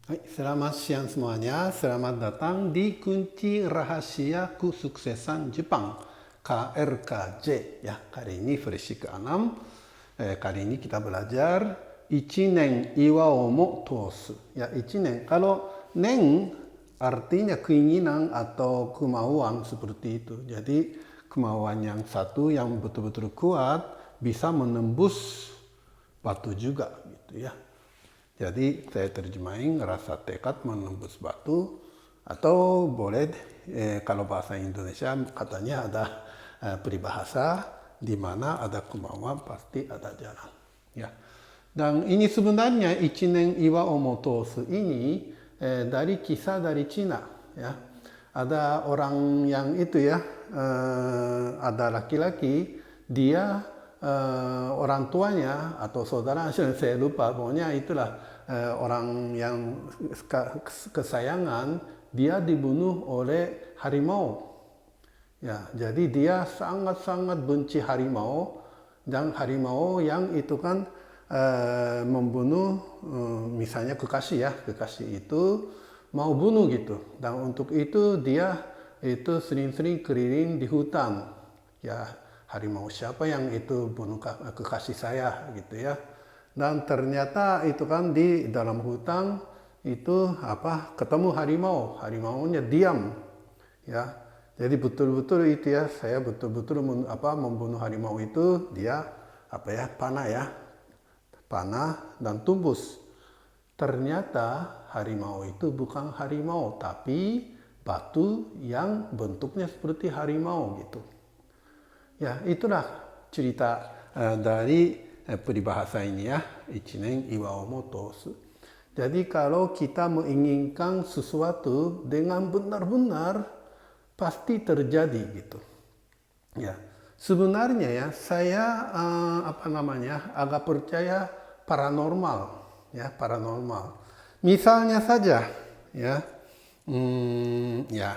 Hai, selamat siang semuanya. Selamat datang di kunci rahasia kesuksesan Jepang, KRKJ. Ya, kali ini versi ke-6. Kali ini kita belajar ichinen iwa o mo tosu. Ya, ichinen. Kalau nen artinya keinginan atau kemauan seperti itu. Jadi kemauan yang satu yang betul-betul kuat bisa menembus batu juga gitu ya. Jadi saya terjemahin rasa tekad menembus batu, atau boleh kalau bahasa Indonesia katanya ada peribahasa di mana ada kemauan pasti ada jalan. Ya. Dan ini sebenarnya Ichinen Iwa Omotosu ini dari kisah dari Cina. Ya. Ada orang yang itu ya, ada laki-laki, dia orang tuanya atau saudara, saya lupa, pokoknya itulah orang yang kesayangan, dia dibunuh oleh harimau. Ya, jadi dia sangat-sangat benci harimau, dan harimau yang itu kan membunuh misalnya kekasih ya, kekasih itu mau bunuh gitu. Dan untuk itu dia itu sering-sering keliling di hutan. Ya, harimau siapa yang itu bunuh kekasih saya gitu ya. Dan ternyata itu kan di dalam hutan itu ketemu harimau. Harimaunya diam. Ya. Jadi betul-betul itu ya, saya betul-betul membunuh harimau itu, dia panah ya. Panah dan tumbus. Ternyata harimau itu bukan harimau, tapi batu yang bentuknya seperti harimau gitu. Ya, itulah cerita dari peribahasa ini ya, Ichinen Iwa Omo Tosu. Jadi kalau kita menginginkan sesuatu dengan benar-benar pasti terjadi gitu. Ya, sebenarnya ya saya agak percaya paranormal ya, paranormal. Misalnya saja ya, ya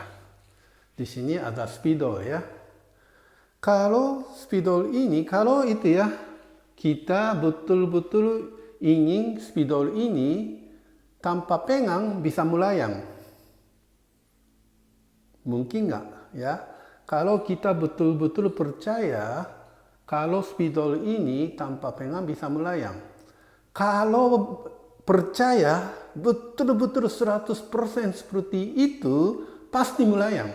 di sini ada spidol ya. Kalau spidol ini, kalau itu ya, kita betul-betul ingin spidol ini tanpa pegang bisa melayang. Mungkin nggak ya? Kalau kita betul-betul percaya kalau spidol ini tanpa pegang bisa melayang. Kalau percaya betul-betul 100% seperti itu, pasti melayang.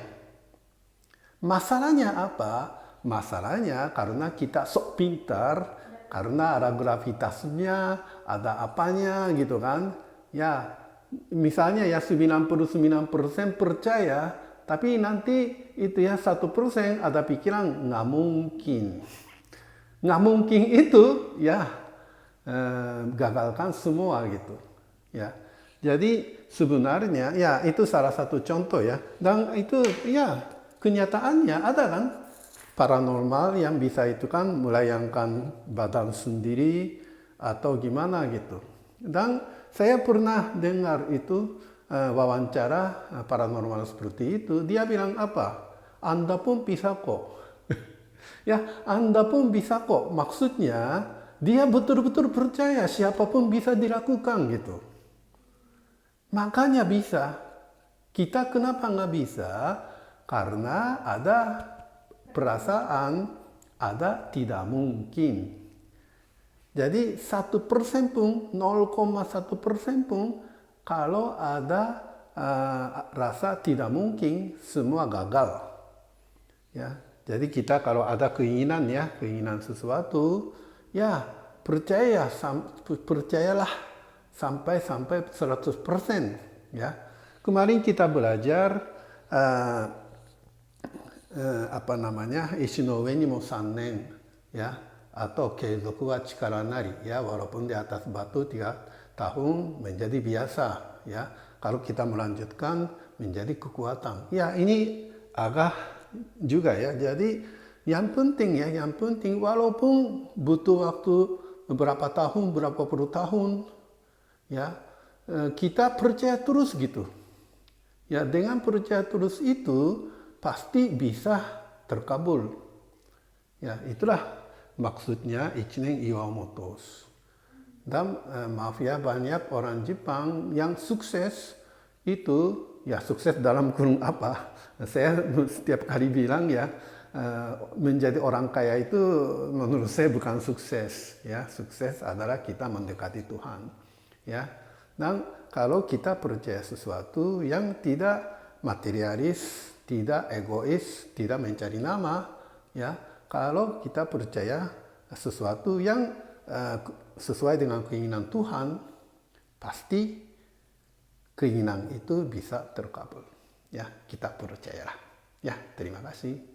Masalahnya apa? Masalahnya karena kita sok pintar, karena ada gravitasnya, ada apanya gitu kan. Ya, misalnya ya 99% percaya, tapi nanti itu ya 1% ada pikiran nggak mungkin. Nggak mungkin itu ya gagalkan semua gitu. Ya. Jadi sebenarnya ya itu salah satu contoh ya. Dan itu ya kenyataannya ada kan paranormal yang bisa itu kan melayangkan badan sendiri atau gimana gitu. Dan saya pernah dengar itu wawancara paranormal seperti itu, dia bilang apa? Anda pun bisa kok. Ya, Anda pun bisa kok. Maksudnya dia betul-betul percaya siapapun bisa dilakukan gitu. Makanya bisa. Kita kenapa nggak bisa? Karena ada perasaan, ada tidak mungkin. Jadi 1% pun, 0,1% pun, kalau ada rasa tidak mungkin, semua gagal. Ya, jadi kita kalau ada keinginan ya, keinginan sesuatu, ya percayalah sampai 100% ya. Kemarin kita belajar Ishinoue ni mo sannen ya, atau keizoku wa chikara nari ya, walaupun di atas batu 3 tahun menjadi biasa ya, kalau kita melanjutkan menjadi kekuatan. Ya, ini agak juga ya. Jadi yang penting walaupun butuh waktu beberapa tahun, berapa puluh tahun ya, kita percaya terus gitu. Ya, dengan percaya terus itu pasti bisa terkabul. Ya, itulah maksudnya Ichinen Iwa Omo Tosu. Dan maaf ya, banyak orang Jepang yang sukses itu, ya sukses dalam kurung apa? Saya setiap kali bilang ya, menjadi orang kaya itu menurut saya bukan sukses. Ya, sukses adalah kita mendekati Tuhan. Ya, dan kalau kita percaya sesuatu yang tidak materialis, tidak egois, tidak mencari nama, ya, kalau kita percaya sesuatu yang sesuai dengan keinginan Tuhan, pasti keinginan itu bisa terkabul. Ya, kita percayalah. Ya, terima kasih.